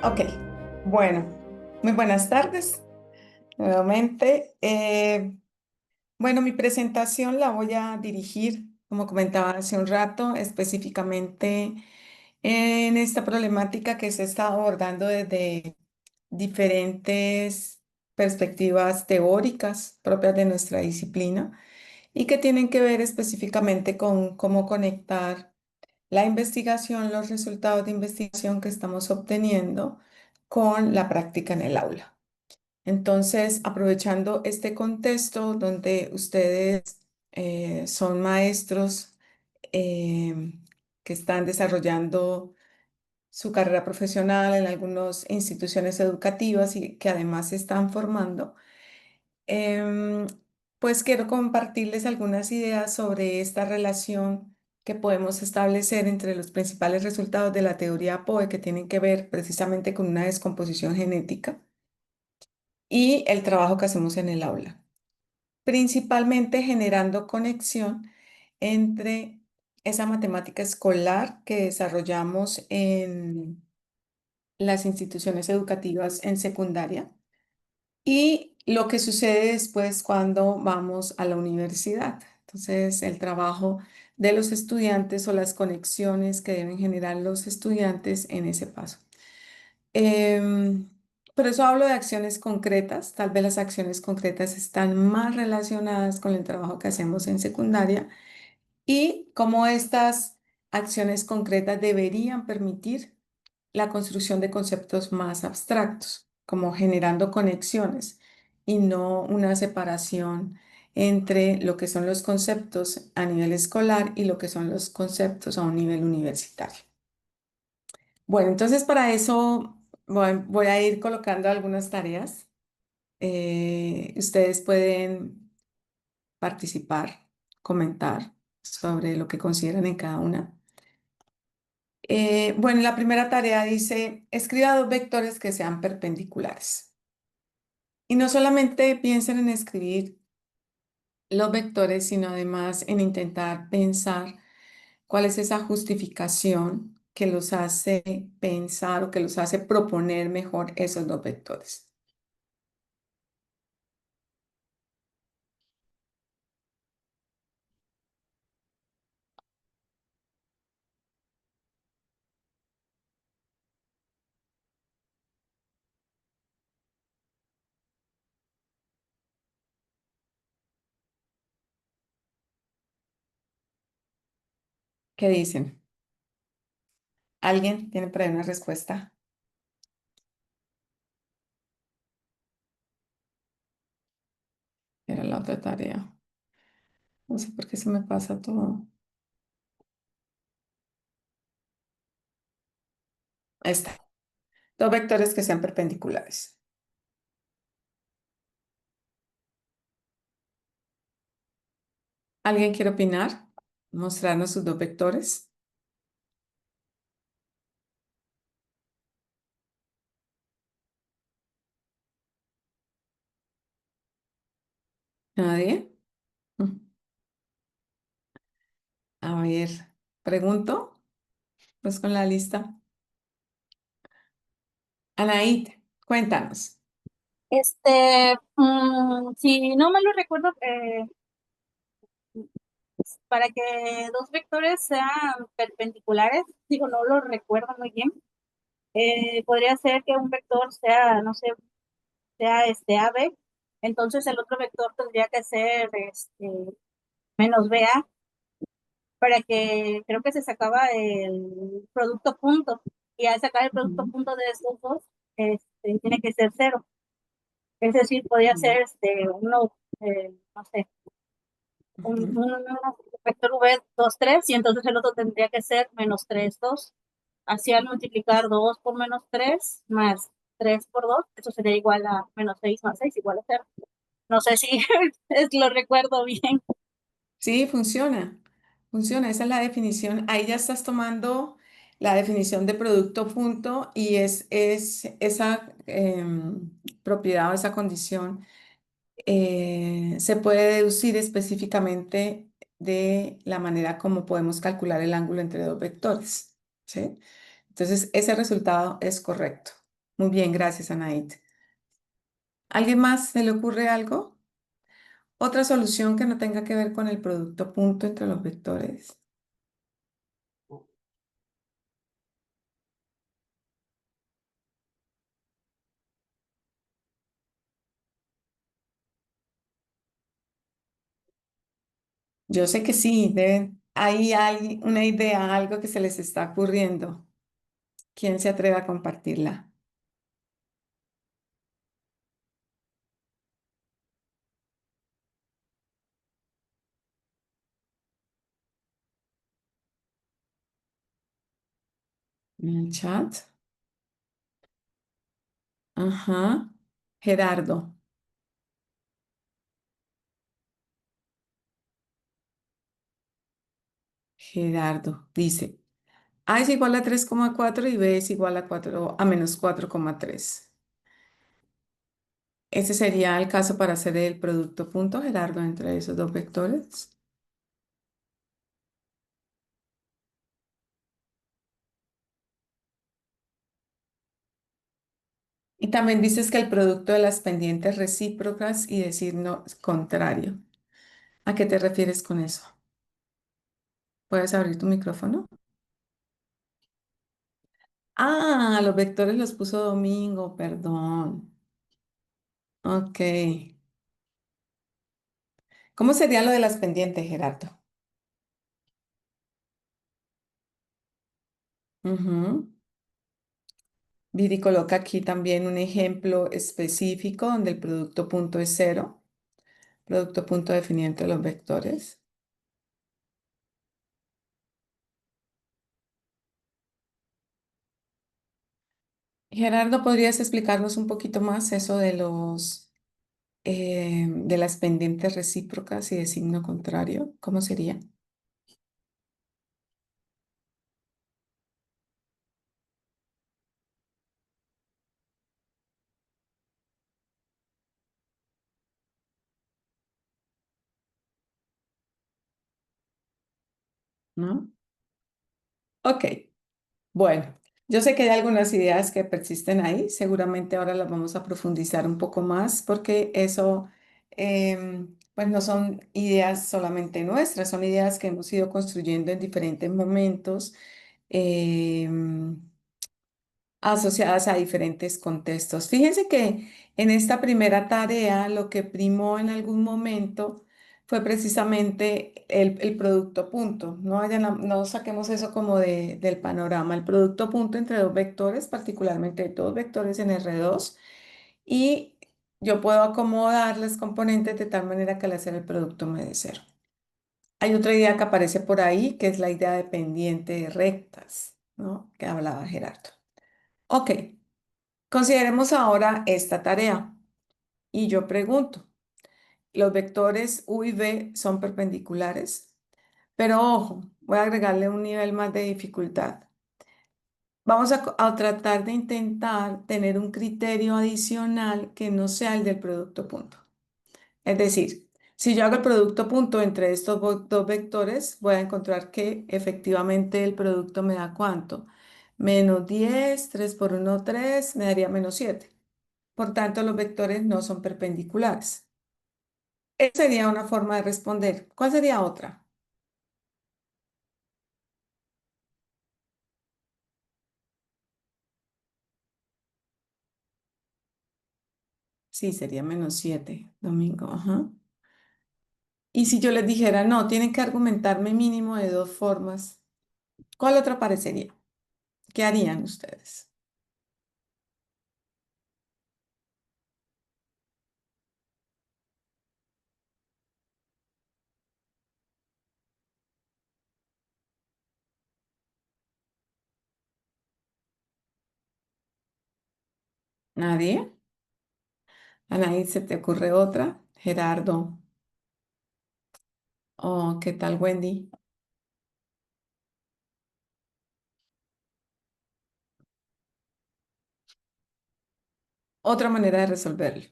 Ok, bueno, muy buenas tardes nuevamente. Bueno, mi presentación la voy a dirigir, como comentaba hace un rato, específicamente en esta problemática que se está abordando desde diferentes perspectivas teóricas propias de nuestra disciplina y que tienen que ver específicamente con cómo conectar la investigación, los resultados de investigación que estamos obteniendo con la práctica en el aula. Entonces, aprovechando este contexto donde ustedes son maestros eh, que están desarrollando su carrera profesional en algunas instituciones educativas y que además se están formando, Em, pues quiero compartirles algunas ideas sobre esta relación que podemos establecer entre los principales resultados de la teoría POE que tienen que ver precisamente con una descomposición genética y el trabajo que hacemos en el aula, principalmente generando conexión entre esa matemática escolar que desarrollamos en las instituciones educativas en secundaria y lo que sucede después cuando vamos a la universidad. Entonces, el trabajo de los estudiantes o las conexiones que deben generar los estudiantes en ese paso. Em, por eso hablo de acciones concretas. Tal vez las acciones concretas están más relacionadas con el trabajo que hacemos en secundaria y cómo estas acciones concretas deberían permitir la construcción de conceptos más abstractos, como generando conexiones y no una separación entre lo que son los conceptos a nivel escolar y lo que son los conceptos a un nivel universitario. Bueno, entonces para eso voy a ir colocando algunas tareas. Ustedes pueden participar, comentar sobre lo que consideran en cada una. Bueno, la primera tarea dice, escriba dos vectores que sean perpendiculares. Y no solamente piensen en escribir los vectores, sino además en intentar pensar cuál es esa justificación que los hace pensar o que los hace proponer mejor esos dos vectores. ¿Qué dicen? ¿Alguien tiene por ahí una respuesta? Era la otra tarea. No sé por qué se me pasa todo. Ahí está. Dos vectores que sean perpendiculares. ¿Alguien quiere opinar? Mostrarnos sus dos vectores. ¿Nadie? Mm. A ver, pregunto, pues con la lista. Anaid, cuéntanos. Si no mal lo recuerdo, para que dos vectores sean perpendiculares, digo, no lo recuerdo muy bien, podría ser que un vector sea, no sé, sea AB, entonces el otro vector tendría que ser menos BA, para que creo que se sacaba el producto punto, y al sacar el producto Ujú. punto de estos dos, tiene que ser cero. Es decir, podría Ujú. ser uno, no sé, Ujú. un vector v 2 3, y entonces el otro tendría que ser menos 3 2. Así al multiplicar 2 por menos 3 más 3 por 2, eso sería igual a menos 6 más 6 igual a 0. No sé si lo recuerdo bien. Sí, funciona. Funciona. Esa es la definición. Ahí ya estás tomando la definición de producto punto y es esa propiedad o esa condición se puede deducir específicamente de la manera como podemos calcular el ángulo entre dos vectores, ¿sí? Entonces, ese resultado es correcto. Muy bien, gracias, Anaid. ¿Alguien más se le ocurre algo? ¿Otra solución que no tenga que ver con el producto punto entre los vectores? Yo sé que sí, ahí hay una idea, algo que se les está ocurriendo. ¿Quién se atreve a compartirla? ¿En el chat? Ajá. Gerardo. Gerardo dice, A es igual a 3,4 y B es igual a 4 a menos 4,3. Ese sería el caso para hacer el producto punto, Gerardo, entre esos dos vectores. Y también dices que el producto de las pendientes recíprocas y decir no contrario. ¿A qué te refieres con eso? ¿Puedes abrir tu micrófono? Ah, los vectores los puso Domingo, perdón. Ok. ¿Cómo sería lo de las pendientes, Gerardo? Ujú. Viri coloca aquí también un ejemplo específico donde el producto punto es cero, producto punto definido entre los vectores. Gerardo, ¿podrías explicarnos un poquito más eso de de las pendientes recíprocas y de signo contrario? ¿Cómo sería? ¿No? Ok, bueno, yo sé que hay algunas ideas que persisten ahí, seguramente ahora las vamos a profundizar un poco más porque eso, pues no son ideas solamente nuestras, son ideas que hemos ido construyendo en diferentes momentos, em, asociadas a diferentes contextos. Fíjense que en esta primera tarea lo que primó en algún momento fue precisamente el producto punto. No saquemos eso como del panorama. El producto punto entre dos vectores, particularmente dos vectores en R2, y yo puedo acomodar las componentes de tal manera que al hacer el producto me dé cero. Hay otra idea que aparece por ahí, que es la idea de pendiente rectas, ¿no? Que hablaba Gerardo. Ok. Consideremos ahora esta tarea y yo pregunto, los vectores u y v son perpendiculares, pero ojo, voy a agregarle un nivel más de dificultad. Vamos a tratar de intentar tener un criterio adicional que no sea el del producto punto. Es decir, si yo hago el producto punto entre estos dos vectores, voy a encontrar que efectivamente el producto me da ¿cuánto? Menos 10, 3 por uno 3 me daría menos 7. Por tanto, los vectores no son perpendiculares. Esa sería una forma de responder. ¿Cuál sería otra? Sí, sería menos 7, Domingo. Ajá. Y si yo les dijera, no, tienen que argumentarme mínimo de dos formas, ¿cuál otra parecería? ¿Qué harían ustedes? ¿Nadie? Anaí, ¿se te ocurre otra? Gerardo. Oh, ¿qué tal, Wendy? Otra manera de resolverlo.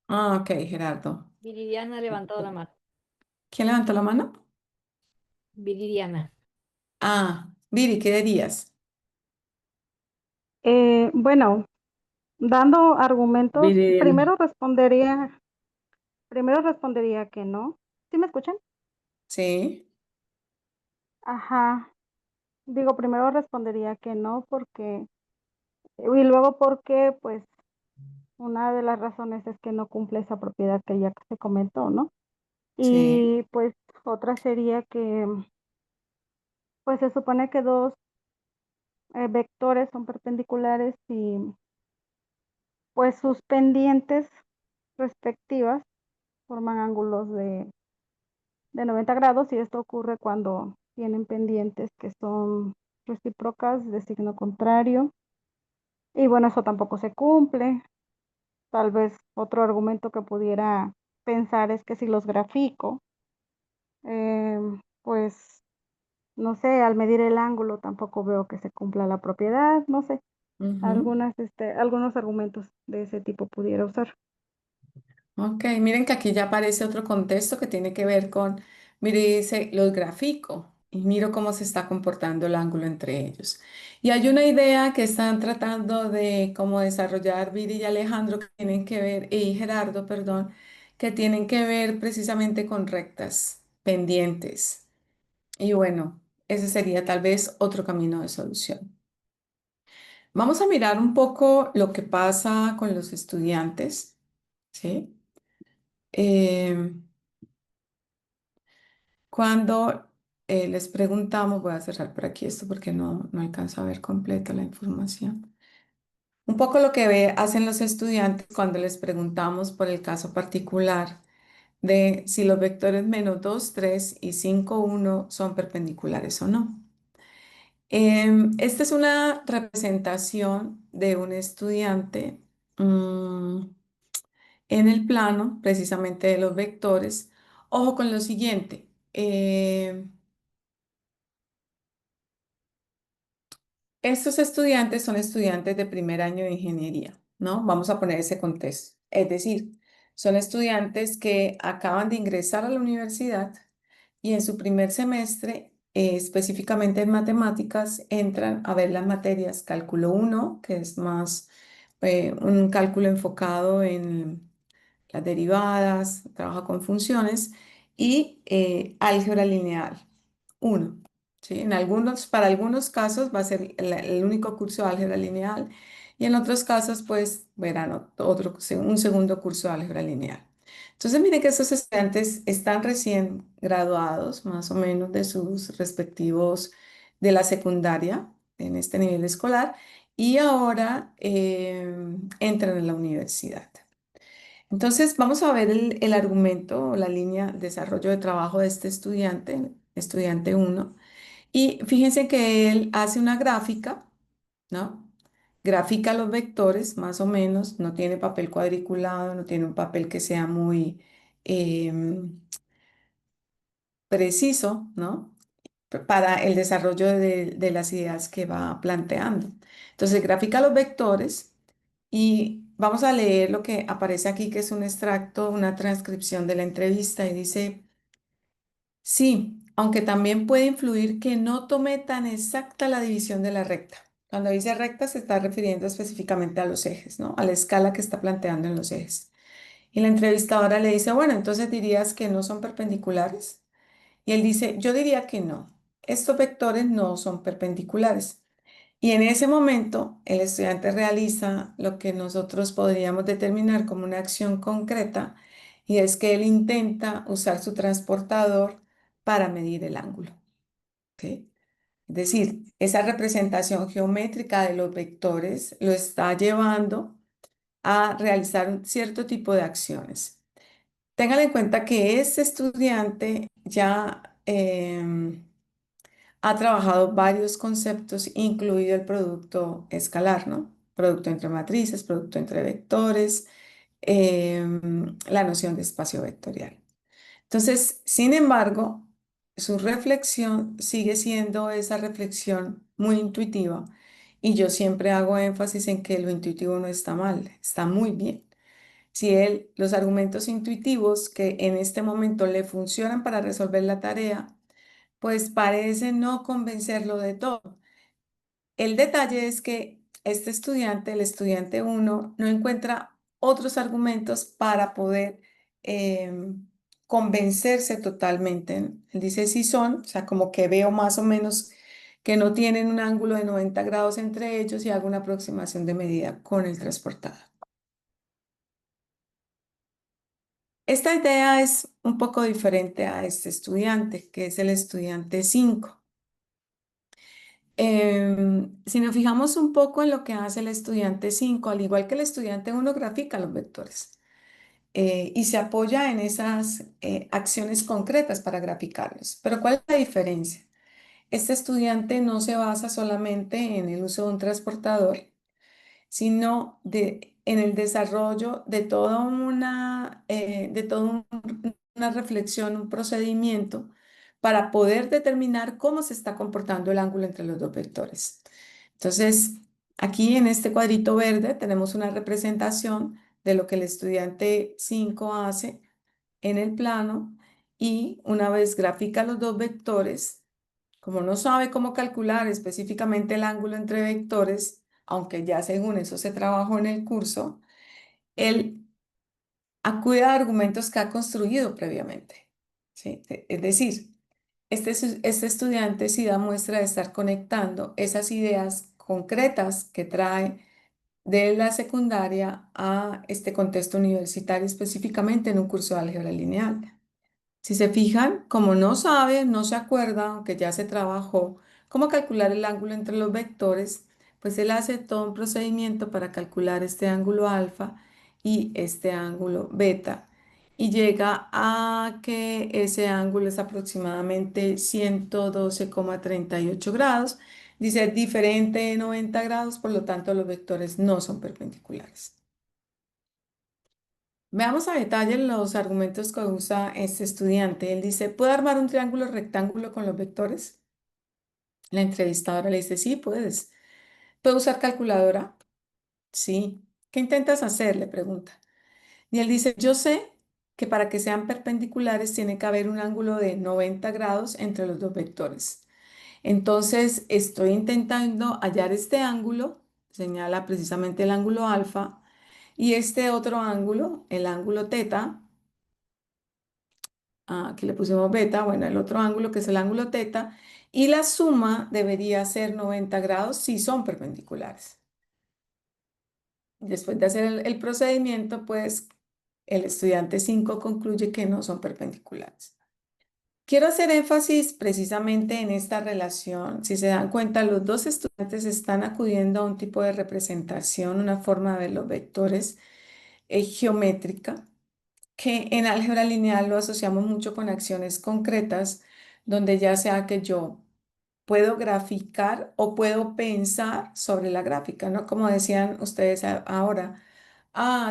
Ah, ok, Gerardo. Viridiana ha levantado la mano. ¿Quién levantó la mano? Viridiana. Ah, Viri, ¿qué dirías? Bueno, dando argumentos, Viridiana. primero respondería que no. ¿Sí me escuchan? Sí. Ajá. Digo, primero respondería que no y luego porque, pues, una de las razones es que no cumple esa propiedad que ya se comentó, ¿no? Sí. Y pues otra sería que, pues se supone que dos vectores son perpendiculares y pues sus pendientes respectivas forman ángulos de 90 grados y esto ocurre cuando tienen pendientes que son recíprocas de signo contrario. Y bueno, eso tampoco se cumple. Tal vez otro argumento que pudiera pensar es que si los grafico, eh, pues no sé, al medir el ángulo tampoco veo que se cumpla la propiedad, no sé, Ujú. algunos argumentos de ese tipo pudiera usar. Ok, miren que aquí ya aparece otro contexto que tiene que ver con, mire, dice, los grafico y miro cómo se está comportando el ángulo entre ellos. Y hay una idea que están tratando de cómo desarrollar Viri y Alejandro que tienen que ver, y Gerardo, perdón, que tienen que ver precisamente con rectas pendientes. Y bueno, ese sería tal vez otro camino de solución. Vamos a mirar un poco lo que pasa con los estudiantes, ¿sí? Em, Cuando les preguntamos, voy a cerrar por aquí esto porque no alcanzo a ver completa la información. Un poco lo que hacen los estudiantes cuando les preguntamos por el caso particular de si los vectores -2, 3 y 5, 1 son perpendiculares o no. Esta es una representación de un estudiante mm, en el plano precisamente de los vectores. Ojo con lo siguiente. Estos estudiantes son estudiantes de primer año de ingeniería, ¿no? Vamos a poner ese contexto. Es decir, son estudiantes que acaban de ingresar a la universidad y en su primer semestre, específicamente en matemáticas, entran a ver las materias cálculo uno, que es más un cálculo enfocado en las derivadas, trabaja con funciones, y álgebra lineal uno. ¿Sí? Para algunos casos va a ser el único curso de álgebra lineal y en otros casos pues verán un segundo curso de álgebra lineal. Entonces miren que estos estudiantes están recién graduados más o menos de sus respectivos de la secundaria en este nivel escolar y ahora entran en la universidad. Entonces, vamos a ver el argumento o la línea de desarrollo de trabajo de este estudiante, estudiante uno. Y fíjense que él hace una gráfica, ¿no? Grafica los vectores, más o menos, no tiene papel cuadriculado, no tiene un papel que sea muy preciso, ¿no? Para el desarrollo de las ideas que va planteando. Entonces, grafica los vectores y vamos a leer lo que aparece aquí, que es un extracto, una transcripción de la entrevista y dice, sí, aunque también puede influir que no tome tan exacta la división de la recta. Cuando dice recta se está refiriendo específicamente a los ejes, ¿no? A la escala que está planteando en los ejes. Y la entrevistadora le dice, bueno, entonces dirías que no son perpendiculares. Y él dice, yo diría que no. Estos vectores no son perpendiculares. Y en ese momento, el estudiante realiza lo que nosotros podríamos determinar como una acción concreta, y es que él intenta usar su transportador para medir el ángulo. ¿Ok? Es decir, esa representación geométrica de los vectores lo está llevando a realizar un cierto tipo de acciones. Tengan en cuenta que este estudiante ya ha trabajado varios conceptos, incluido el producto escalar, ¿no? Producto entre matrices, producto entre vectores, la noción de espacio vectorial. Entonces, sin embargo, su reflexión sigue siendo esa reflexión muy intuitiva y yo siempre hago énfasis en que lo intuitivo no está mal, está muy bien. si él, los argumentos intuitivos que en este momento le funcionan para resolver la tarea, pues parece no convencerlo de todo. El detalle es que este estudiante, el estudiante uno, no encuentra otros argumentos para poder convencerse totalmente. Él dice sí son, o sea, como que veo más o menos que no tienen un ángulo de 90 grados entre ellos y hago una aproximación de medida con el transportador. Esta idea es un poco diferente a este estudiante, que es el estudiante 5. Si nos fijamos un poco en lo que hace el estudiante 5, al igual que el estudiante 1, grafica los vectores y se apoya en esas acciones concretas para graficarlos. Pero ¿cuál es la diferencia? Este estudiante no se basa solamente en el uso de un transportador, sino en el desarrollo de toda una reflexión, un procedimiento para poder determinar cómo se está comportando el ángulo entre los dos vectores. Entonces, aquí en este cuadrito verde tenemos una representación de lo que el estudiante 5 hace en el plano y una vez grafica los dos vectores, como no sabe cómo calcular específicamente el ángulo entre vectores, aunque ya según eso se trabajó en el curso, él acude a argumentos que ha construido previamente. ¿Sí? Es decir, este estudiante sí da muestra de estar conectando esas ideas concretas que trae de la secundaria a este contexto universitario, específicamente en un curso de álgebra lineal. Si se fijan, como no sabe, no se acuerda, aunque ya se trabajó, cómo calcular el ángulo entre los vectores, pues él hace todo un procedimiento para calcular este ángulo alfa y este ángulo beta y llega a que ese ángulo es aproximadamente 112,38 grados. Dice diferente de 90 grados, por lo tanto los vectores no son perpendiculares. Veamos a detalle los argumentos que usa este estudiante. Él dice, ¿puedo armar un triángulo rectángulo con los vectores? La entrevistadora le dice, sí, puedes. ¿Puedo usar calculadora? Sí. ¿Qué intentas hacer? Le pregunta. Y él dice, yo sé que para que sean perpendiculares tiene que haber un ángulo de 90 grados entre los dos vectores. Entonces, estoy intentando hallar este ángulo, señala precisamente el ángulo alfa, y este otro ángulo, el ángulo teta. Aquí le pusimos beta, bueno, el otro ángulo que es el ángulo teta, y la suma debería ser 90 grados si son perpendiculares. Después de hacer el procedimiento, pues el estudiante 5 concluye que no son perpendiculares. Quiero hacer énfasis precisamente en esta relación. Si se dan cuenta, los dos estudiantes están acudiendo a un tipo de representación, una forma de ver los vectores geométrica que en álgebra lineal lo asociamos mucho con acciones concretas, donde ya sea que yo puedo graficar o puedo pensar sobre la gráfica, ¿no? Como decían ustedes ahora,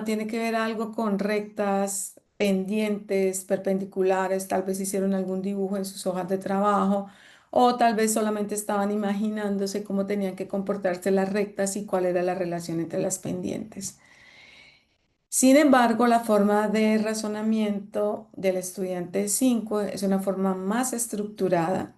tiene que ver algo con rectas, pendientes, perpendiculares, tal vez hicieron algún dibujo en sus hojas de trabajo. O tal vez solamente estaban imaginándose cómo tenían que comportarse las rectas y cuál era la relación entre las pendientes. Sin embargo, la forma de razonamiento del estudiante 5 es una forma más estructurada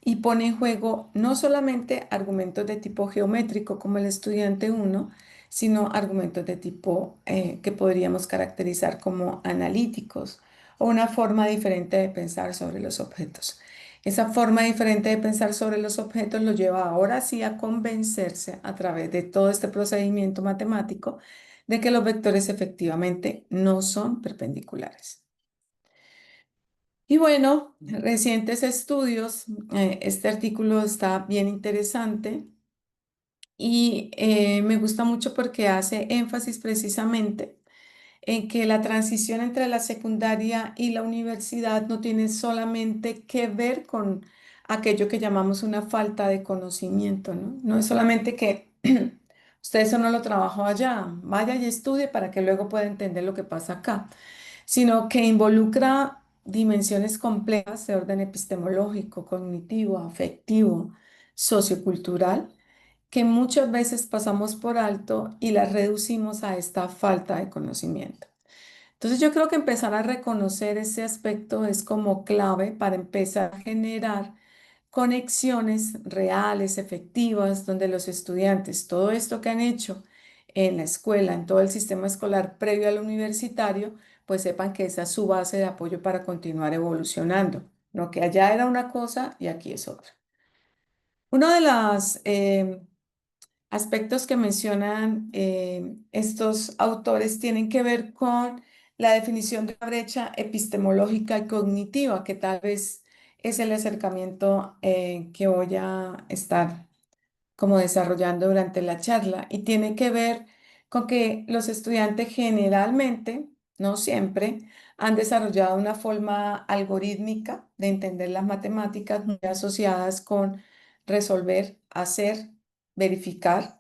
y pone en juego no solamente argumentos de tipo geométrico como el estudiante 1, sino argumentos de tipo que podríamos caracterizar como analíticos o una forma diferente de pensar sobre los objetos. Esa forma diferente de pensar sobre los objetos lo lleva ahora sí a convencerse a través de todo este procedimiento matemático de que los vectores efectivamente no son perpendiculares. Y bueno, recientes estudios, este artículo está bien interesante y me gusta mucho porque hace énfasis precisamente en que la transición entre la secundaria y la universidad no tiene solamente que ver con aquello que llamamos una falta de conocimiento, ¿no? No es solamente que usted eso no lo trabajó allá, vaya y estudie para que luego pueda entender lo que pasa acá, sino que involucra dimensiones complejas de orden epistemológico, cognitivo, afectivo, sociocultural que muchas veces pasamos por alto y las reducimos a esta falta de conocimiento. Entonces yo creo que empezar a reconocer ese aspecto es como clave para empezar a generar conexiones reales, efectivas, donde los estudiantes, todo esto que han hecho en la escuela, en todo el sistema escolar previo al universitario, pues sepan que esa es su base de apoyo para continuar evolucionando, no que allá era una cosa y aquí es otra. Uno de los aspectos que mencionan estos autores tienen que ver con la definición de la brecha epistemológica y cognitiva, que tal vez es el acercamiento que voy a estar como desarrollando durante la charla y tiene que ver con que los estudiantes generalmente, no siempre, han desarrollado una forma algorítmica de entender las matemáticas muy asociadas con resolver, hacer, verificar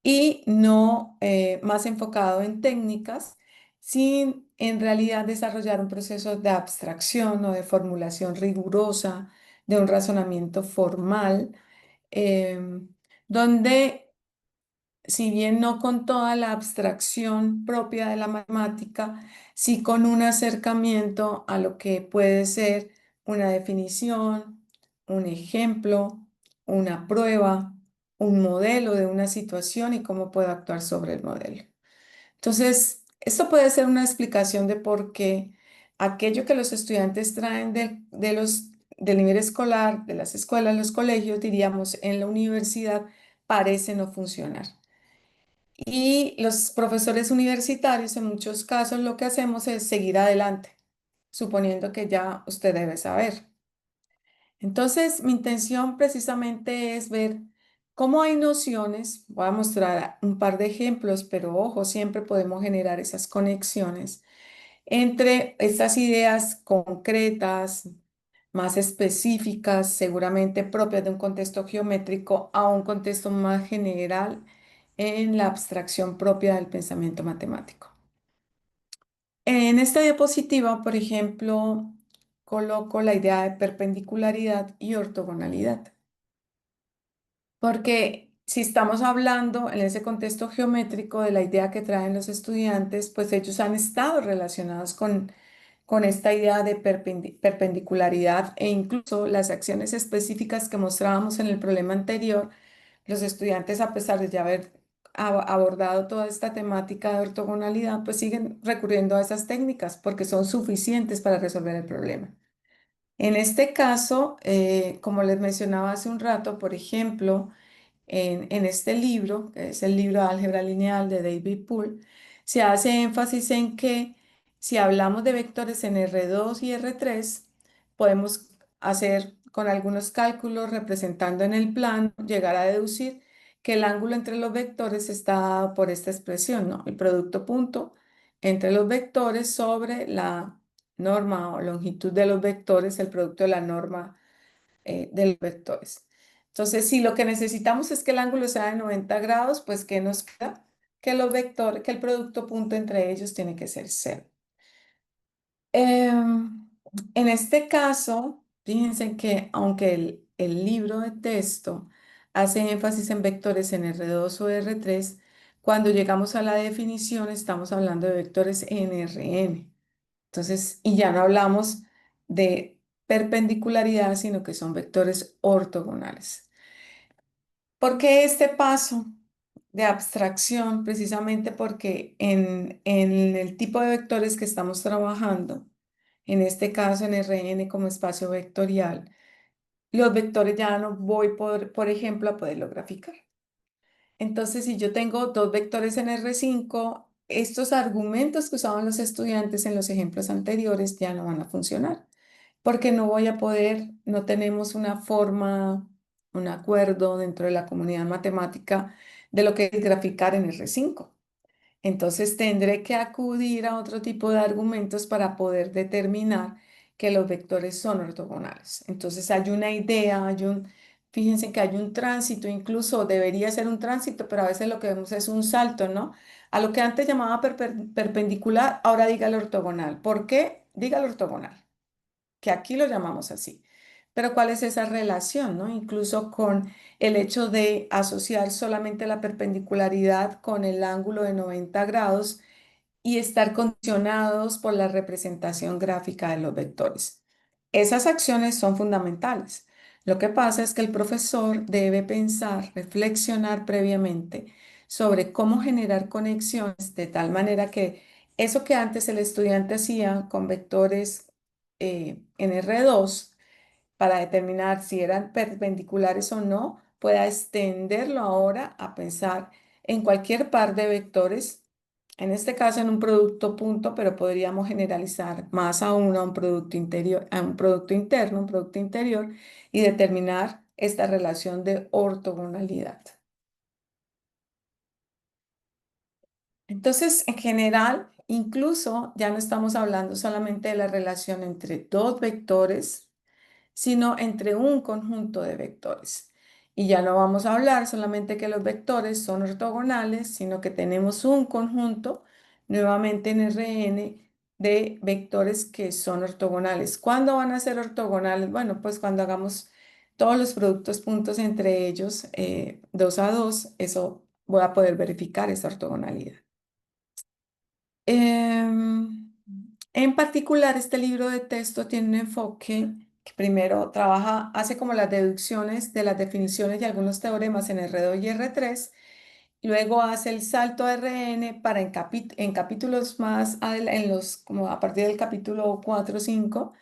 y no más enfocado en técnicas, sin en realidad desarrollar un proceso de abstracción o de formulación rigurosa, de un razonamiento formal, em, donde si bien no con toda la abstracción propia de la matemática, sí con un acercamiento a lo que puede ser una definición, un ejemplo, una prueba, un modelo de una situación y cómo puedo actuar sobre el modelo. Entonces, esto puede ser una explicación de por qué aquello que los estudiantes traen del nivel escolar, de las escuelas, los colegios, diríamos, en la universidad, parece no funcionar. Y los profesores universitarios, en muchos casos, lo que hacemos es seguir adelante, suponiendo que ya usted debe saber. Entonces, mi intención precisamente es ver cómo hay nociones, voy a mostrar un par de ejemplos, pero ojo, siempre podemos generar esas conexiones entre estas ideas concretas, más específicas, seguramente propias de un contexto geométrico, a un contexto más general en la abstracción propia del pensamiento matemático. En esta diapositiva, por ejemplo, coloco la idea de perpendicularidad y ortogonalidad. Porque si estamos hablando en ese contexto geométrico de la idea que traen los estudiantes, pues ellos han estado relacionados con esta idea de perpendicularidad e incluso las acciones específicas que mostrábamos en el problema anterior, los estudiantes, a pesar de ya haber abordado toda esta temática de ortogonalidad, pues siguen recurriendo a esas técnicas porque son suficientes para resolver el problema. En este caso, como les mencionaba hace un rato, por ejemplo, en este libro, que es el libro de Álgebra Lineal de David Poole, se hace énfasis en que si hablamos de vectores en R2 y R3, podemos hacer con algunos cálculos representando en el plano, llegar a deducir que el ángulo entre los vectores está dado por esta expresión, ¿no? El producto punto entre los vectores sobre la norma o longitud de los vectores, el producto de la norma de los vectores. Entonces, si lo que necesitamos es que el ángulo sea de 90 grados, pues ¿qué nos queda? Que los vectores, que el producto punto entre ellos tiene que ser cero. En este caso, fíjense que aunque el libro de texto hace énfasis en vectores en R2 o R3, cuando llegamos a la definición estamos hablando de vectores en Rn. Entonces, y ya no hablamos de perpendicularidad, sino que son vectores ortogonales. ¿Por qué este paso de abstracción? Precisamente porque en el tipo de vectores que estamos trabajando, en este caso en Rn como espacio vectorial, los vectores ya no voy, por ejemplo, a poderlo graficar. Entonces, si yo tengo dos vectores en R5, estos argumentos que usaban los estudiantes en los ejemplos anteriores ya no van a funcionar, porque no voy a poder, no tenemos una forma, un acuerdo dentro de la comunidad matemática de lo que es graficar en R5. Entonces tendré que acudir a otro tipo de argumentos para poder determinar que los vectores son ortogonales. Entonces hay una idea, fíjense que hay un tránsito, incluso debería ser un tránsito, pero a veces lo que vemos es un salto, ¿no? A lo que antes llamaba perpendicular, ahora dígalo ortogonal. ¿Por qué? Dígalo ortogonal, que aquí lo llamamos así. Pero ¿cuál es esa relación, no? Incluso con el hecho de asociar solamente la perpendicularidad con el ángulo de 90 grados y estar condicionados por la representación gráfica de los vectores. Esas acciones son fundamentales. Lo que pasa es que el profesor debe pensar, reflexionar previamente sobre cómo generar conexiones de tal manera que eso que antes el estudiante hacía con vectores en R2 para determinar si eran perpendiculares o no, pueda extenderlo ahora a pensar en cualquier par de vectores, en este caso en un producto punto, pero podríamos generalizar más aún a un producto interior, a un producto interno, un producto interior, y determinar esta relación de ortogonalidad. Entonces, en general, incluso ya no estamos hablando solamente de la relación entre dos vectores, sino entre un conjunto de vectores. Y ya no vamos a hablar solamente que los vectores son ortogonales, sino que tenemos un conjunto, nuevamente en Rn, de vectores que son ortogonales. ¿Cuándo van a ser ortogonales? Bueno, pues cuando hagamos todos los productos puntos entre ellos, 2 a 2, eso voy a poder verificar esa ortogonalidad. En particular, este libro de texto tiene un enfoque que primero trabaja, hace como las deducciones de las definiciones de algunos teoremas en R2 y R3, luego hace el salto a Rn para en capítulos más, como a partir del capítulo 4 o 5,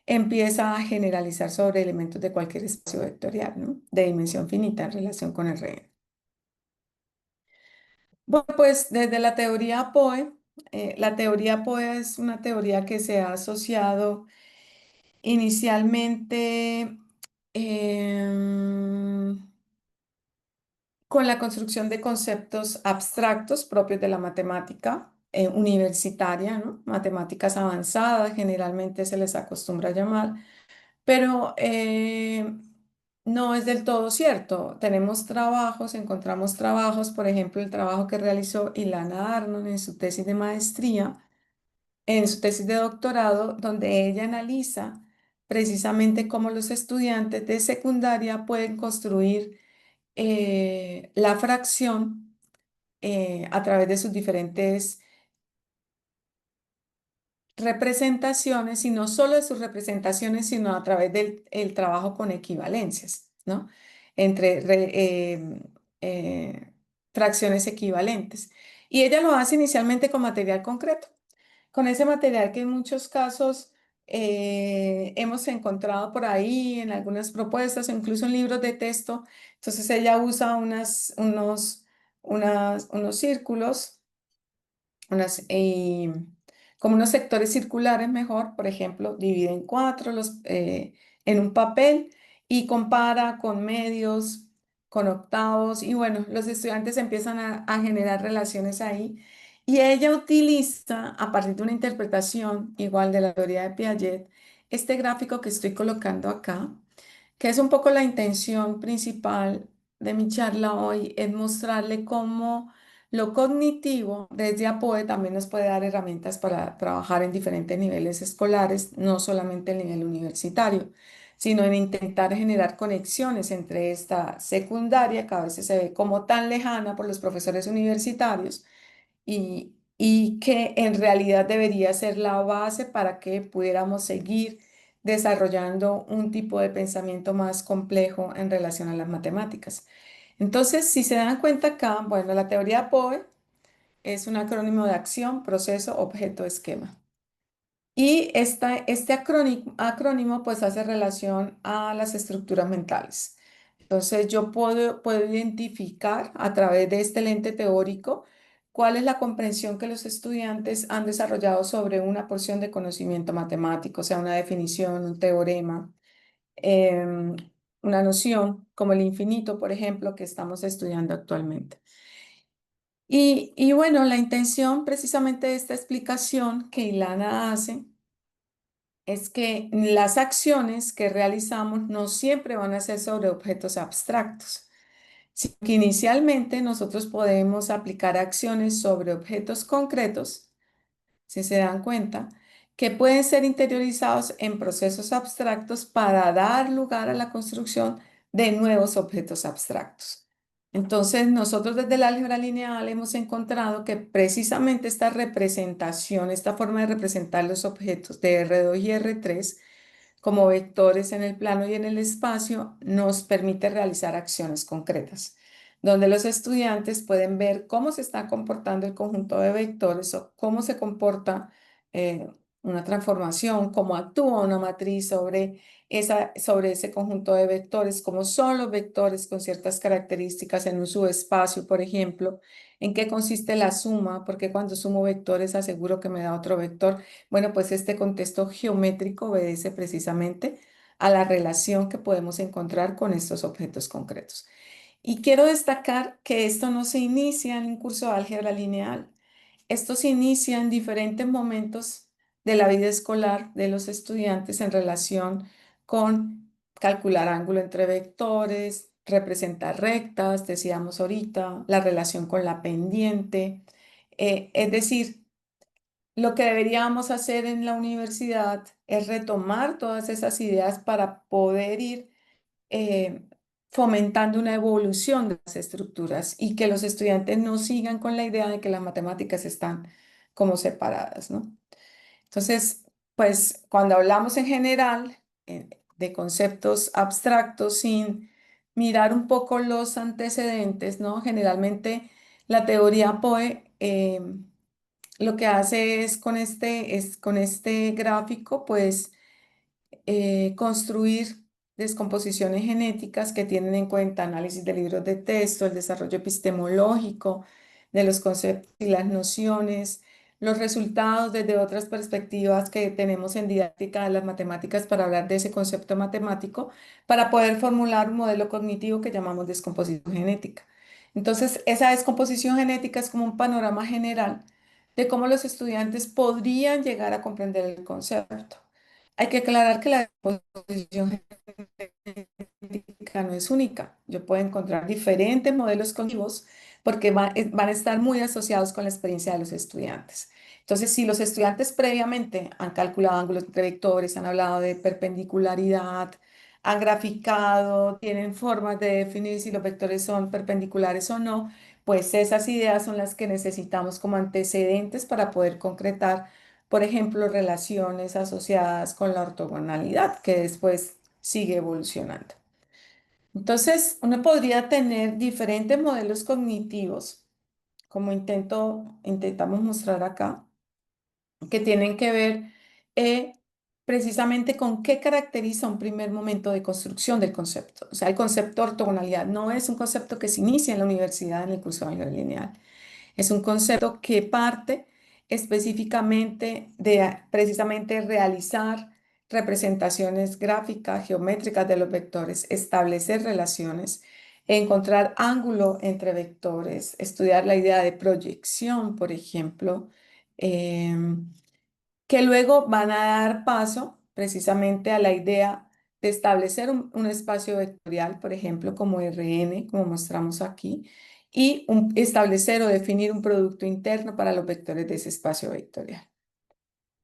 empieza a generalizar sobre elementos de cualquier espacio vectorial, ¿no? De dimensión finita en relación con Rn. Bueno, pues desde la teoría POE es una teoría que se ha asociado inicialmente em, con la construcción de conceptos abstractos propios de la matemática universitaria, ¿no? Matemáticas avanzadas, generalmente se les acostumbra llamar, pero no es del todo cierto. Encontramos trabajos, por ejemplo, el trabajo que realizó Ilana Arnon en su tesis de maestría, en su tesis de doctorado, donde ella analiza precisamente cómo los estudiantes de secundaria pueden construir la fracción a través de sus diferentes representaciones, y no solo de sus representaciones, sino a través del el trabajo con equivalencias, ¿no? Entre eh, fracciones equivalentes. Y ella lo hace inicialmente con material concreto, con ese material que en muchos casos hemos encontrado por ahí en algunas propuestas o incluso en libros de texto. Entonces ella usa unos círculos unas, como unos sectores circulares mejor, por ejemplo, divide en cuatro en un papel y compara con medios, con octavos, y bueno, los estudiantes empiezan a generar relaciones ahí. Y ella utiliza, a partir de una interpretación igual de la teoría de Piaget, este gráfico que estoy colocando acá, que es un poco la intención principal de mi charla hoy, es mostrarle cómo lo cognitivo desde APOE también nos puede dar herramientas para trabajar en diferentes niveles escolares, no solamente el nivel universitario, sino en intentar generar conexiones entre esta secundaria, que a veces se ve como tan lejana por los profesores universitarios, y que en realidad debería ser la base para que pudiéramos seguir desarrollando un tipo de pensamiento más complejo en relación a las matemáticas. Entonces, si se dan cuenta acá, bueno, la teoría POE es un acrónimo de acción, proceso, objeto, esquema. Y este acrónimo pues hace relación a las estructuras mentales. Entonces yo puedo identificar a través de este lente teórico cuál es la comprensión que los estudiantes han desarrollado sobre una porción de conocimiento matemático, o sea, una definición, un teorema, em, una noción como el infinito, por ejemplo, que estamos estudiando actualmente. Y bueno, la intención precisamente de esta explicación que Ilana hace es que las acciones que realizamos no siempre van a ser sobre objetos abstractos, sino que inicialmente nosotros podemos aplicar acciones sobre objetos concretos, si se dan cuenta, que pueden ser interiorizados en procesos abstractos para dar lugar a la construcción de nuevos objetos abstractos. Entonces, nosotros desde el álgebra lineal hemos encontrado que precisamente esta representación, esta forma de representar los objetos de R2 y R3 como vectores en el plano y en el espacio, nos permite realizar acciones concretas, donde los estudiantes pueden ver cómo se está comportando el conjunto de vectores o cómo se comporta eh, una transformación, cómo actúa una matriz sobre ese conjunto de vectores, cómo son los vectores con ciertas características en un subespacio, por ejemplo, en qué consiste la suma, porque cuando sumo vectores aseguro que me da otro vector. Bueno, pues este contexto geométrico obedece precisamente a la relación que podemos encontrar con estos objetos concretos. Y quiero destacar que esto no se inicia en un curso de álgebra lineal. Esto se inicia en diferentes momentos de la vida escolar de los estudiantes en relación con calcular ángulo entre vectores, representar rectas, decíamos ahorita, la relación con la pendiente. Es decir, lo que deberíamos hacer en la universidad es retomar todas esas ideas para poder ir eh, fomentando una evolución de las estructuras y que los estudiantes no sigan con la idea de que las matemáticas están como separadas, ¿no? Entonces, pues cuando hablamos en general de conceptos abstractos sin mirar un poco los antecedentes, ¿no? Generalmente la teoría POE lo que hace es con este gráfico, pues construir descomposiciones genéticas que tienen en cuenta análisis de libros de texto, el desarrollo epistemológico de los conceptos y las nociones, los resultados desde otras perspectivas que tenemos en didáctica de las matemáticas para hablar de ese concepto matemático, para poder formular un modelo cognitivo que llamamos descomposición genética. Entonces, esa descomposición genética es como un panorama general de cómo los estudiantes podrían llegar a comprender el concepto. Hay que aclarar que la disposición genética no es única. Yo puedo encontrar diferentes modelos cognitivos porque van a estar muy asociados con la experiencia de los estudiantes. Entonces, si los estudiantes previamente han calculado ángulos entre vectores, han hablado de perpendicularidad, han graficado, tienen formas de definir si los vectores son perpendiculares o no, pues esas ideas son las que necesitamos como antecedentes para poder concretar, por ejemplo, relaciones asociadas con la ortogonalidad, que después sigue evolucionando. Entonces, uno podría tener diferentes modelos cognitivos, como intentamos mostrar acá, que tienen que ver eh, precisamente con qué caracteriza un primer momento de construcción del concepto. O sea, el concepto de ortogonalidad no es un concepto que se inicia en la universidad en el curso de álgebra lineal. Es un concepto que parte específicamente de precisamente realizar representaciones gráficas, geométricas de los vectores, establecer relaciones, encontrar ángulo entre vectores, estudiar la idea de proyección, por ejemplo, que luego van a dar paso precisamente a la idea de establecer un espacio vectorial, por ejemplo, como Rn, como mostramos aquí, y establecer o definir un producto interno para los vectores de ese espacio vectorial.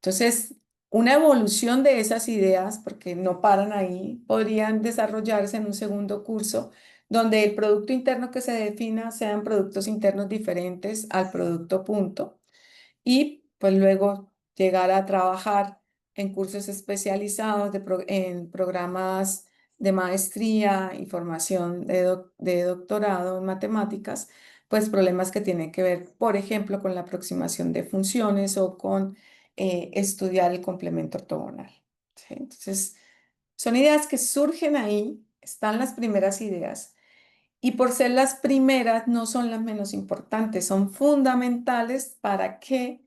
Entonces, una evolución de esas ideas, porque no paran ahí, podrían desarrollarse en un segundo curso donde el producto interno que se defina sean productos internos diferentes al producto punto y pues luego llegar a trabajar en cursos especializados en programas de maestría y formación de doctorado en matemáticas, pues problemas que tienen que ver, por ejemplo, con la aproximación de funciones o con estudiar el complemento ortogonal. ¿Sí? Entonces, son ideas que surgen ahí, están las primeras ideas. Y por ser las primeras, no son las menos importantes, son fundamentales para que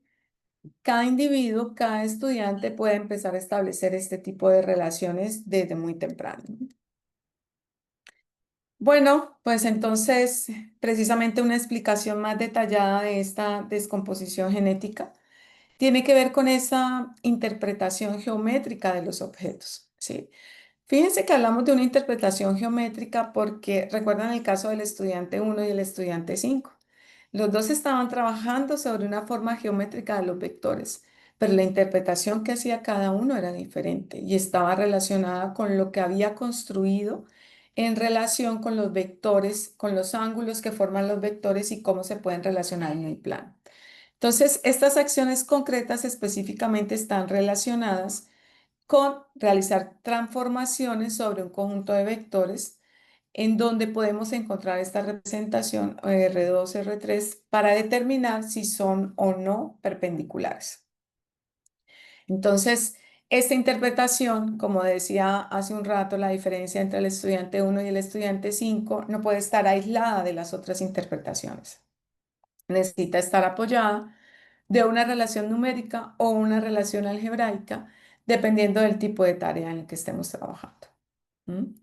cada individuo, cada estudiante puede empezar a establecer este tipo de relaciones desde muy temprano. Bueno, pues entonces, precisamente una explicación más detallada de esta descomposición genética tiene que ver con esa interpretación geométrica de los objetos, ¿sí? Fíjense que hablamos de una interpretación geométrica porque recuerdan el caso del estudiante 1 y el estudiante 5. Los dos estaban trabajando sobre una forma geométrica de los vectores, pero la interpretación que hacía cada uno era diferente y estaba relacionada con lo que había construido en relación con los vectores, con los ángulos que forman los vectores y cómo se pueden relacionar en el plano. Entonces, estas acciones concretas específicamente están relacionadas con realizar transformaciones sobre un conjunto de vectores en donde podemos encontrar esta representación R2, R3 para determinar si son o no perpendiculares. Entonces, esta interpretación, como decía hace un rato, la diferencia entre el estudiante 1 y el estudiante 5 no puede estar aislada de las otras interpretaciones. Necesita estar apoyada de una relación numérica o una relación algebraica, dependiendo del tipo de tarea en el que estemos trabajando. ¿Mm?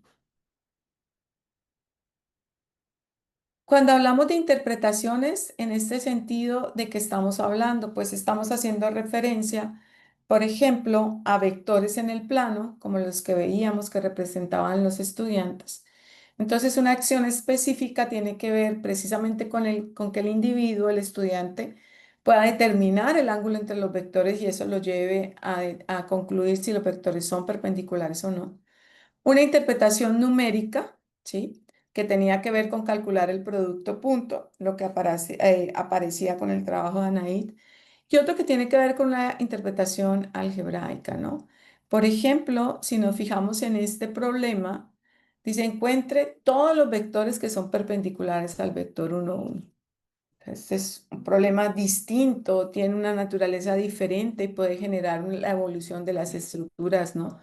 Cuando hablamos de interpretaciones, en este sentido, ¿de qué estamos hablando? Pues estamos haciendo referencia, por ejemplo, a vectores en el plano, como los que veíamos que representaban los estudiantes. Entonces, una acción específica tiene que ver precisamente con que el individuo, el estudiante, pueda determinar el ángulo entre los vectores y eso lo lleve a concluir si los vectores son perpendiculares o no. Una interpretación numérica, ¿sí? Que tenía que ver con calcular el producto punto, lo que aparecía con el trabajo de Anaid, y otro que tiene que ver con la interpretación algebraica, ¿no? Por ejemplo, si nos fijamos en este problema, dice encuentre todos los vectores que son perpendiculares al vector 1, 1. Este es un problema distinto, tiene una naturaleza diferente y puede generar la evolución de las estructuras, ¿no?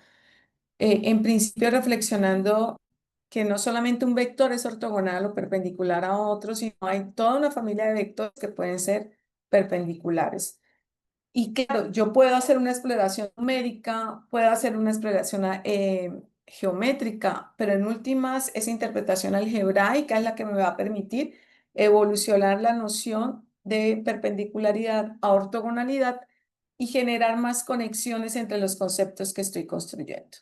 En principio reflexionando que no solamente un vector es ortogonal o perpendicular a otro, sino hay toda una familia de vectores que pueden ser perpendiculares. Y claro, yo puedo hacer una exploración numérica, puedo hacer una exploración geométrica, pero en últimas esa interpretación algebraica es la que me va a permitir evolucionar la noción de perpendicularidad a ortogonalidad y generar más conexiones entre los conceptos que estoy construyendo.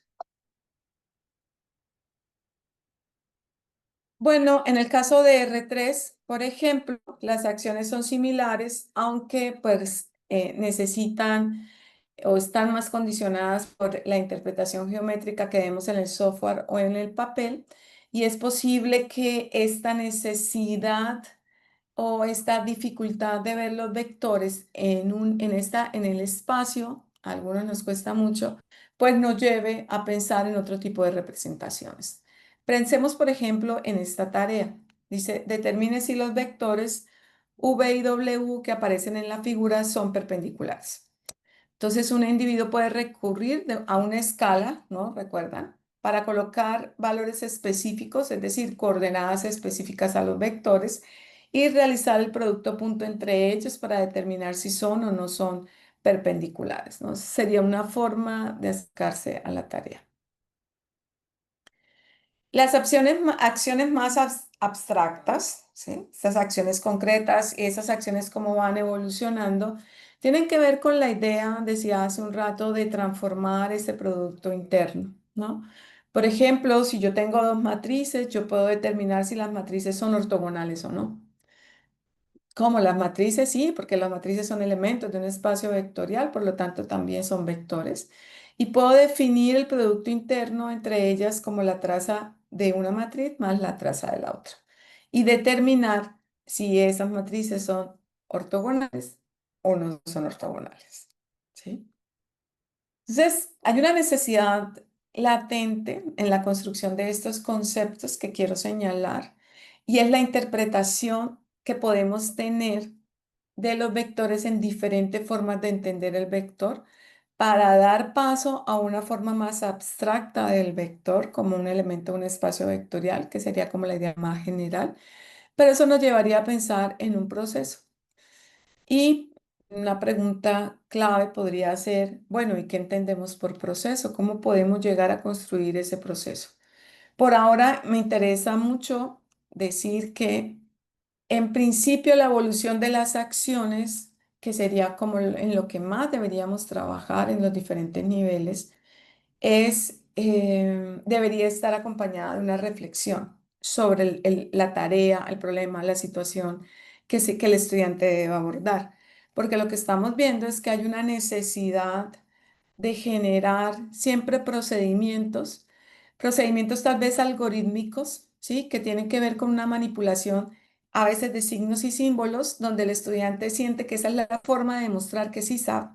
Bueno, en el caso de R3, por ejemplo, las acciones son similares, aunque pues necesitan o están más condicionadas por la interpretación geométrica que vemos en el software o en el papel, y es posible que esta necesidad o esta dificultad de ver los vectores en el espacio, a algunos nos cuesta mucho, pues nos lleve a pensar en otro tipo de representaciones. Pensemos, por ejemplo, en esta tarea. Dice, determine si los vectores V y W que aparecen en la figura son perpendiculares. Entonces, un individuo puede recurrir a una escala, ¿no? ¿Recuerdan? Para colocar valores específicos, es decir, coordenadas específicas a los vectores y realizar el producto punto entre ellos para determinar si son o no son perpendiculares, ¿no? Sería una forma de acercarse a la tarea. Las acciones más abstractas, ¿sí? Estas acciones concretas y esas acciones cómo van evolucionando, tienen que ver con la idea, decía hace un rato, de transformar ese producto interno, ¿no? Por ejemplo, si yo tengo dos matrices, yo puedo determinar si las matrices son ortogonales o no. Como las matrices, sí, porque las matrices son elementos de un espacio vectorial, por lo tanto también son vectores. Y puedo definir el producto interno entre ellas como la traza de una matriz más la traza de la otra. Y determinar si esas matrices son ortogonales o no son ortogonales. ¿Sí? Entonces, hay una necesidad latente en la construcción de estos conceptos que quiero señalar, y es la interpretación que podemos tener de los vectores en diferentes formas de entender el vector para dar paso a una forma más abstracta del vector como un elemento de un espacio vectorial, que sería como la idea más general, pero eso nos llevaría a pensar en un proceso. Y una pregunta clave podría ser, bueno, ¿y qué entendemos por proceso? ¿Cómo podemos llegar a construir ese proceso? Por ahora me interesa mucho decir que en principio la evolución de las acciones, que sería como en lo que más deberíamos trabajar en los diferentes niveles, debería estar acompañada de una reflexión sobre la tarea, el problema, la situación que el estudiante debe abordar. Porque lo que estamos viendo es que hay una necesidad de generar siempre procedimientos procedimientos tal vez algorítmicos, ¿sí? Que tienen que ver con una manipulación a veces de signos y símbolos, donde el estudiante siente que esa es la forma de demostrar que sí sabe.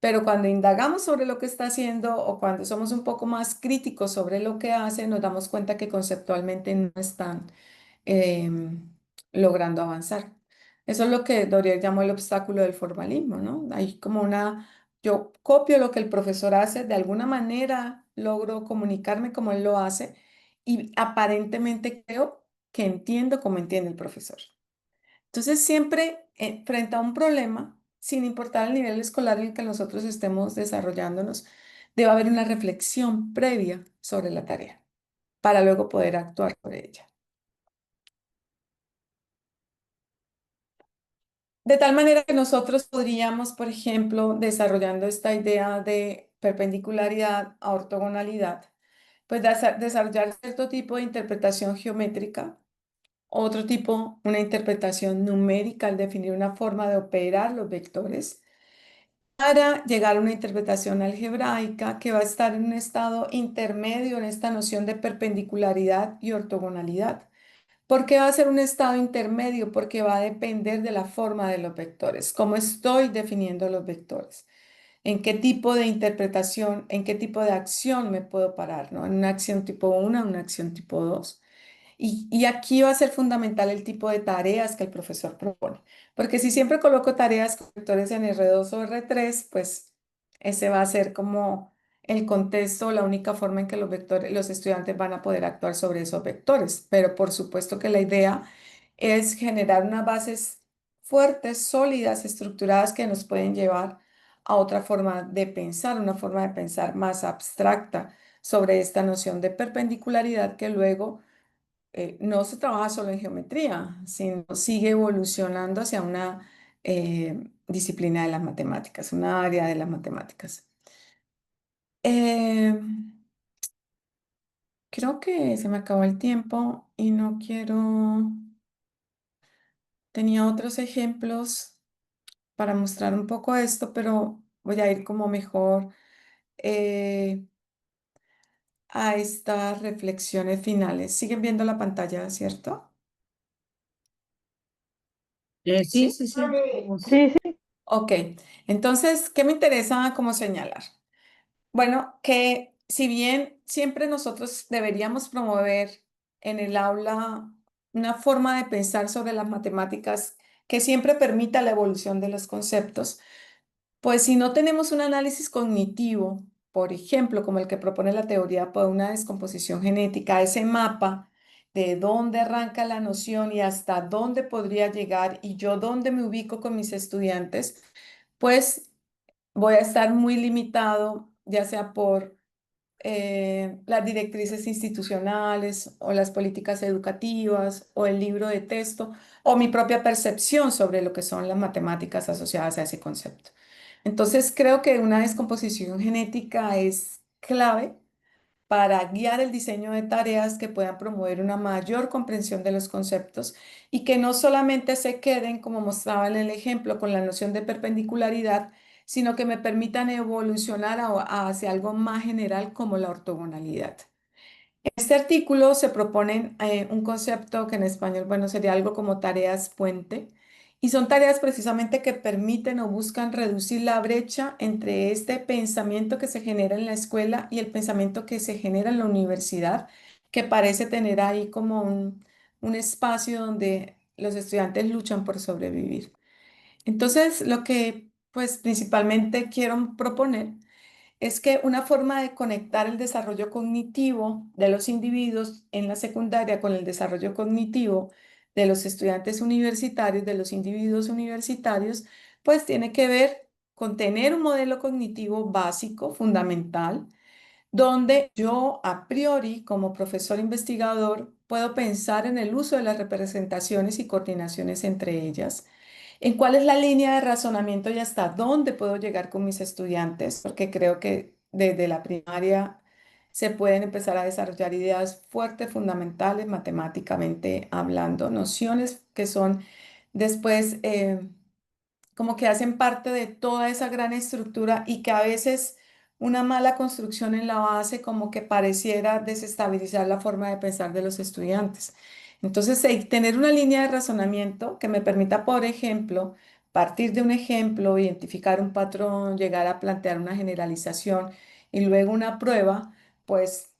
Pero cuando indagamos sobre lo que está haciendo o cuando somos un poco más críticos sobre lo que hace, nos damos cuenta que conceptualmente no están logrando avanzar. Eso es lo que Dorier llamó el obstáculo del formalismo, ¿no? Hay como yo copio lo que el profesor hace, de alguna manera logro comunicarme como él lo hace y aparentemente creo que entiendo como entiende el profesor. Entonces, siempre frente a un problema, sin importar el nivel escolar en el que nosotros estemos desarrollándonos, debe haber una reflexión previa sobre la tarea para luego poder actuar sobre ella. De tal manera que nosotros podríamos, por ejemplo, desarrollando esta idea de perpendicularidad a ortogonalidad, pues desarrollar cierto tipo de interpretación geométrica, otro tipo, una interpretación numérica al definir una forma de operar los vectores, para llegar a una interpretación algebraica que va a estar en un estado intermedio en esta noción de perpendicularidad y ortogonalidad. ¿Por qué va a ser un estado intermedio? Porque va a depender de la forma de los vectores, cómo estoy definiendo los vectores, en qué tipo de interpretación, en qué tipo de acción me puedo parar, ¿no? En una acción tipo 1, en una acción tipo 2. Y aquí va a ser fundamental el tipo de tareas que el profesor propone, porque si siempre coloco tareas con vectores en R2 o R3, pues ese va a ser como el contexto, la única forma en que los estudiantes van a poder actuar sobre esos vectores. Pero por supuesto que la idea es generar unas bases fuertes, sólidas, estructuradas que nos pueden llevar a otra forma de pensar, una forma de pensar más abstracta sobre esta noción de perpendicularidad que luego no se trabaja solo en geometría, sino sigue evolucionando hacia una disciplina de las matemáticas, una área de las matemáticas. Eh, Creo que se me acabó el tiempo y no quiero... Tenía otros ejemplos para mostrar un poco esto, pero voy a ir como mejor eh, a estas reflexiones finales. Siguen viendo la pantalla, ¿cierto? Sí, ¿Sí? sí, sí. Sí, sí, Ok, entonces, ¿qué me interesa como señalar? Bueno, que si bien siempre nosotros deberíamos promover en el aula una forma de pensar sobre las matemáticas que siempre permita la evolución de los conceptos, pues si no tenemos un análisis cognitivo, por ejemplo, como el que propone la teoría por una descomposición genética, ese mapa de dónde arranca la noción y hasta dónde podría llegar y yo dónde me ubico con mis estudiantes, pues voy a estar muy limitado, ya sea por las directrices institucionales o las políticas educativas o el libro de texto o mi propia percepción sobre lo que son las matemáticas asociadas a ese concepto. Entonces, creo que una descomposición genética es clave para guiar el diseño de tareas que puedan promover una mayor comprensión de los conceptos y que no solamente se queden, como mostraba en el ejemplo, con la noción de perpendicularidad, sino que me permitan evolucionar hacia algo más general como la ortogonalidad. En este artículo se propone un concepto que en español, bueno, sería algo como tareas puente, y son tareas precisamente que permiten o buscan reducir la brecha entre este pensamiento que se genera en la escuela y el pensamiento que se genera en la universidad, que parece tener ahí como un espacio donde los estudiantes luchan por sobrevivir. Entonces, lo que pues principalmente quiero proponer es que una forma de conectar el desarrollo cognitivo de los individuos en la secundaria con el desarrollo cognitivo de los estudiantes universitarios, de los individuos universitarios, pues tiene que ver con tener un modelo cognitivo básico, fundamental, donde yo a priori, como profesor investigador, puedo pensar en el uso de las representaciones y coordinaciones entre ellas, en cuál es la línea de razonamiento y hasta dónde puedo llegar con mis estudiantes, porque creo que desde la primaria se pueden empezar a desarrollar ideas fuertes, fundamentales, matemáticamente hablando, nociones que son después como que hacen parte de toda esa gran estructura y que a veces una mala construcción en la base como que pareciera desestabilizar la forma de pensar de los estudiantes. Entonces, tener una línea de razonamiento que me permita, por ejemplo, partir de un ejemplo, identificar un patrón, llegar a plantear una generalización y luego una prueba, pues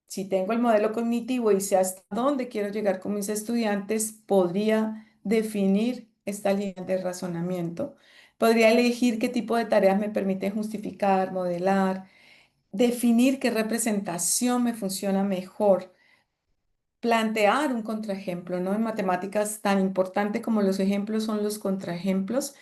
si tengo el modelo cognitivo y sé hasta dónde quiero llegar con mis estudiantes, podría definir esta línea de razonamiento. Podría elegir qué tipo de tareas me permite justificar, modelar, definir qué representación me funciona mejor, plantear un contraejemplo, ¿no? En matemáticas tan importante como los ejemplos son los contraejemplos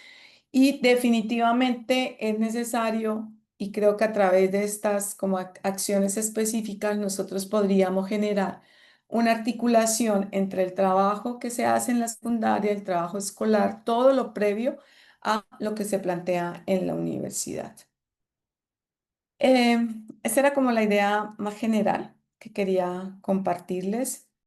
y definitivamente es necesario, y creo que a través de estas como acciones específicas nosotros podríamos generar una articulación entre el trabajo que se hace en la secundaria, el trabajo escolar, todo lo previo a lo que se plantea en la universidad. Esa era como la idea más general que quería compartirles.